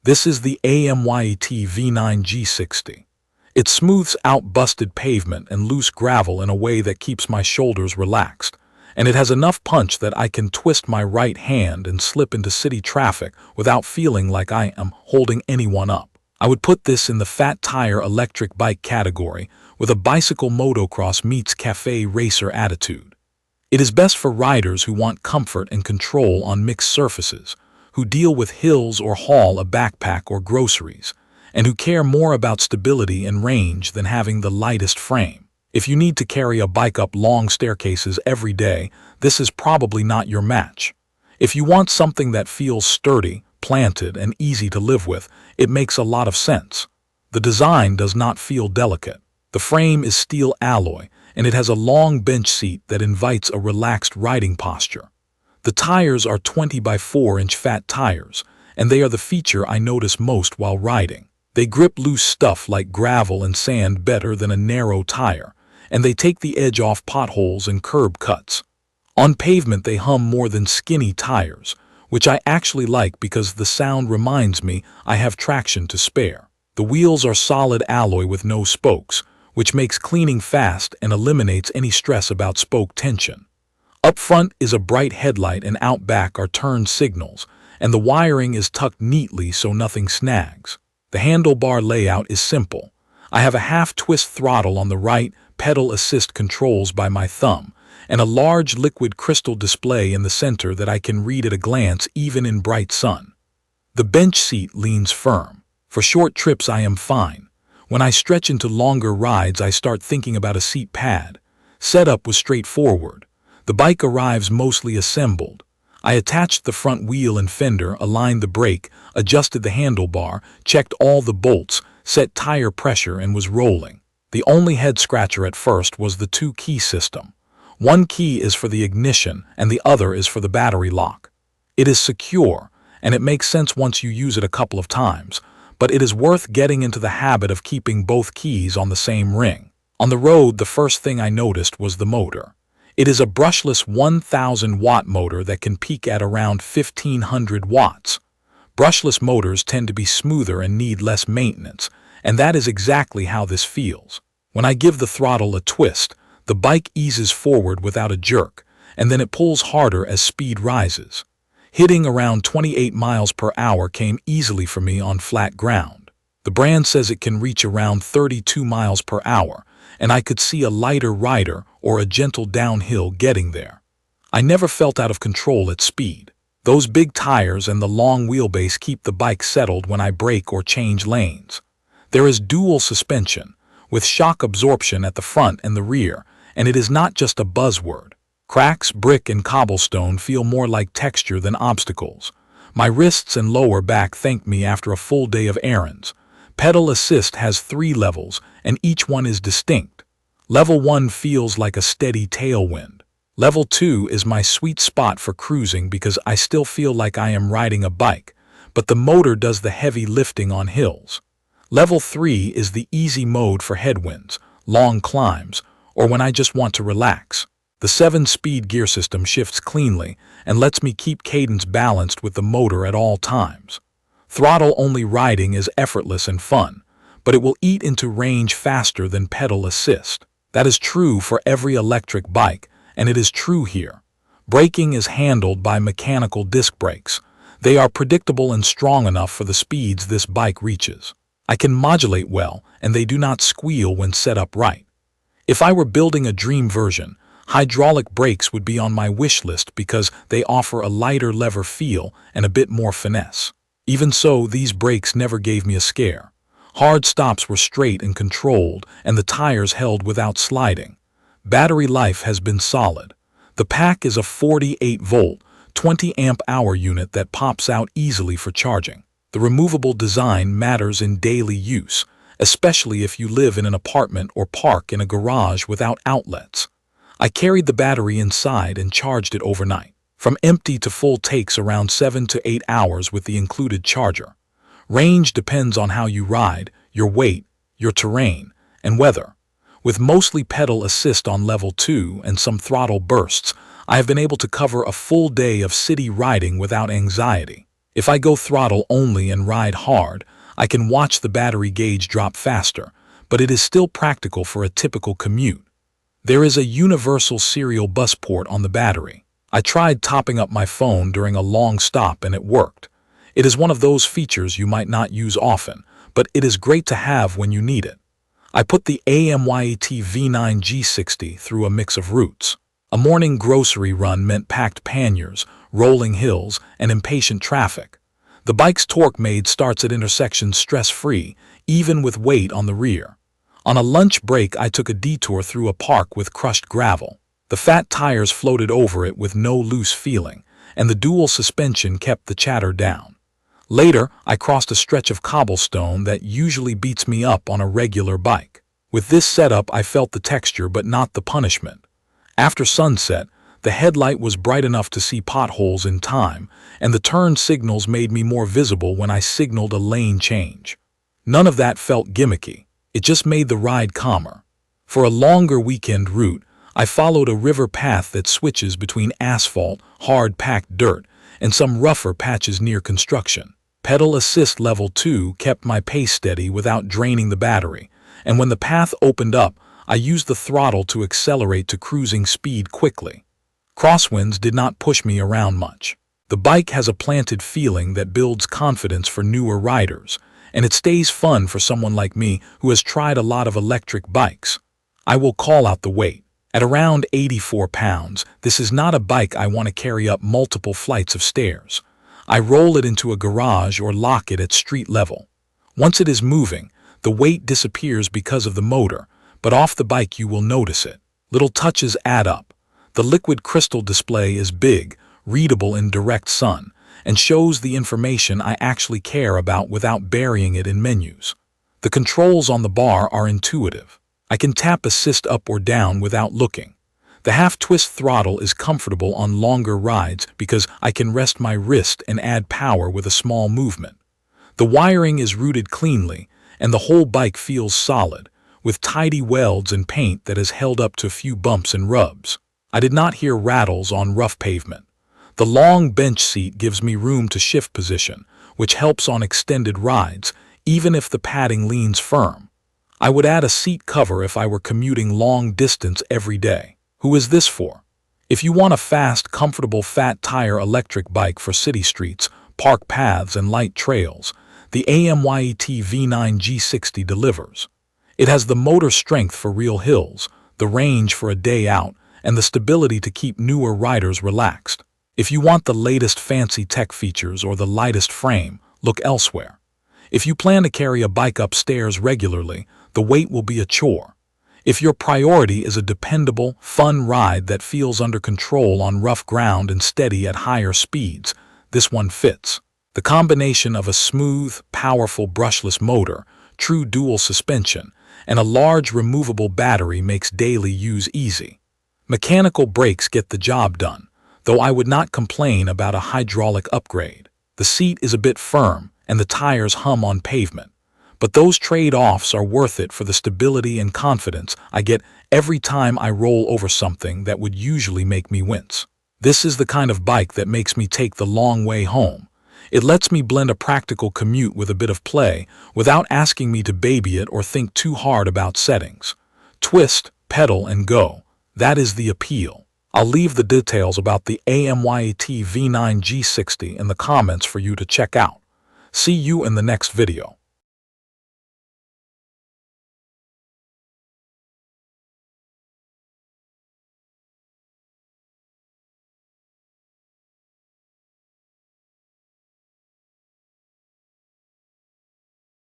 This is the AMYET V9-G60. It smooths out busted pavement and loose gravel in a way that keeps my shoulders relaxed, and it has enough punch that I can twist my right hand and slip into city traffic without feeling like I am holding anyone up. I would put this in the fat tire electric bike category with a bicycle motocross meets cafe racer attitude. It is best for riders who want comfort and control on mixed surfaces, who deal with hills or haul a backpack or groceries, and who care more about stability and range than having the lightest frame. If you need to carry a bike up long staircases every day, this is probably not your match. If you want something that feels sturdy, planted, and easy to live with, it makes a lot of sense. The design does not feel delicate. The frame is steel alloy, and it has a long bench seat that invites a relaxed riding posture. The tires are 20 by 4-inch fat tires, and they are the feature I notice most while riding. They grip loose stuff like gravel and sand better than a narrow tire, and they take the edge off potholes and curb cuts. On pavement they hum more than skinny tires, which I actually like because the sound reminds me I have traction to spare. The wheels are solid alloy with no spokes, which makes cleaning fast and eliminates any stress about spoke tension. Up front is a bright headlight and out back are turn signals, and the wiring is tucked neatly so nothing snags. The handlebar layout is simple. I have a half-twist throttle on the right, pedal assist controls by my thumb, and a large liquid crystal display in the center that I can read at a glance even in bright sun. The bench seat leans firm. For short trips I am fine. When I stretch into longer rides I start thinking about a seat pad. Setup was straightforward. The bike arrives mostly assembled. I attached the front wheel and fender, aligned the brake, adjusted the handlebar, checked all the bolts, set tire pressure, and was rolling. The only head scratcher at first was the two-key system. One key is for the ignition and the other is for the battery lock. It is secure, and it makes sense once you use it a couple of times, but it is worth getting into the habit of keeping both keys on the same ring. On the road, the first thing I noticed was the motor. It is a brushless 1,000-watt motor that can peak at around 1,500 watts. Brushless motors tend to be smoother and need less maintenance, and that is exactly how this feels. When I give the throttle a twist, the bike eases forward without a jerk, and then it pulls harder as speed rises. Hitting around 28 miles per hour came easily for me on flat ground. The brand says it can reach around 32 miles per hour, and I could see a lighter rider or a gentle downhill getting there. I never felt out of control at speed. Those big tires and the long wheelbase keep the bike settled when I brake or change lanes. There is dual suspension, with shock absorption at the front and the rear, and it is not just a buzzword. Cracks, brick, and cobblestone feel more like texture than obstacles. My wrists and lower back thank me after a full day of errands. Pedal assist has 3 levels, and each one is distinct. Level 1 feels like a steady tailwind. Level 2 is my sweet spot for cruising because I still feel like I am riding a bike, but the motor does the heavy lifting on hills. Level 3 is the easy mode for headwinds, long climbs, or when I just want to relax. The 7-speed gear system shifts cleanly and lets me keep cadence balanced with the motor at all times. Throttle-only riding is effortless and fun, but it will eat into range faster than pedal assist. That is true for every electric bike, and it is true here. Braking is handled by mechanical disc brakes. They are predictable and strong enough for the speeds this bike reaches. I can modulate well, and they do not squeal when set up right. If I were building a dream version, hydraulic brakes would be on my wish list because they offer a lighter lever feel and a bit more finesse. Even so, these brakes never gave me a scare. Hard stops were straight and controlled, and the tires held without sliding. Battery life has been solid. The pack is a 48-volt, 20-amp-hour unit that pops out easily for charging. The removable design matters in daily use, especially if you live in an apartment or park in a garage without outlets. I carried the battery inside and charged it overnight. From empty to full takes around 7 to 8 hours with the included charger. Range depends on how you ride, your weight, your terrain, and weather. With mostly pedal assist on level 2 and some throttle bursts, I have been able to cover a full day of city riding without anxiety. If I go throttle only and ride hard, I can watch the battery gauge drop faster, but it is still practical for a typical commute. There is a universal serial bus port on the battery. I tried topping up my phone during a long stop and it worked. It is one of those features you might not use often, but it is great to have when you need it. I put the AMYET V9-G60 through a mix of routes. A morning grocery run meant packed panniers, rolling hills, and impatient traffic. The bike's torque made starts at intersections stress-free, even with weight on the rear. On a lunch break, I took a detour through a park with crushed gravel. The fat tires floated over it with no loose feeling, and the dual suspension kept the chatter down. Later, I crossed a stretch of cobblestone that usually beats me up on a regular bike. With this setup, I felt the texture but not the punishment. After sunset, the headlight was bright enough to see potholes in time, and the turn signals made me more visible when I signaled a lane change. None of that felt gimmicky. It just made the ride calmer. For a longer weekend route, I followed a river path that switches between asphalt, hard-packed dirt, and some rougher patches near construction. Pedal assist level 2 kept my pace steady without draining the battery, and when the path opened up, I used the throttle to accelerate to cruising speed quickly. Crosswinds did not push me around much. The bike has a planted feeling that builds confidence for newer riders, and it stays fun for someone like me who has tried a lot of electric bikes. I will call out the weight. At around 84 pounds, this is not a bike I want to carry up multiple flights of stairs. I roll it into a garage or lock it at street level. Once it is moving, the weight disappears because of the motor, but off the bike you will notice it. Little touches add up. The liquid crystal display is big, readable in direct sun, and shows the information I actually care about without burying it in menus. The controls on the bar are intuitive. I can tap assist up or down without looking. The half-twist throttle is comfortable on longer rides because I can rest my wrist and add power with a small movement. The wiring is routed cleanly, and the whole bike feels solid, with tidy welds and paint that has held up to a few bumps and rubs. I did not hear rattles on rough pavement. The long bench seat gives me room to shift position, which helps on extended rides, even if the padding leans firm. I would add a seat cover if I were commuting long distance every day. Who is this for? If you want a fast, comfortable fat-tire electric bike for city streets, park paths, and light trails, the AMYET V9-G60 delivers. It has the motor strength for real hills, the range for a day out, and the stability to keep newer riders relaxed. If you want the latest fancy tech features or the lightest frame, look elsewhere. If you plan to carry a bike upstairs regularly, the weight will be a chore. If your priority is a dependable, fun ride that feels under control on rough ground and steady at higher speeds, this one fits. The combination of a smooth, powerful brushless motor, true dual suspension, and a large removable battery makes daily use easy. Mechanical brakes get the job done, though I would not complain about a hydraulic upgrade. The seat is a bit firm, and the tires hum on pavement. But those trade-offs are worth it for the stability and confidence I get every time I roll over something that would usually make me wince. This is the kind of bike that makes me take the long way home. It lets me blend a practical commute with a bit of play without asking me to baby it or think too hard about settings. Twist, pedal, and go. That is the appeal. I'll leave the details about the AMYET V9-G60 in the comments for you to check out. See you in the next video.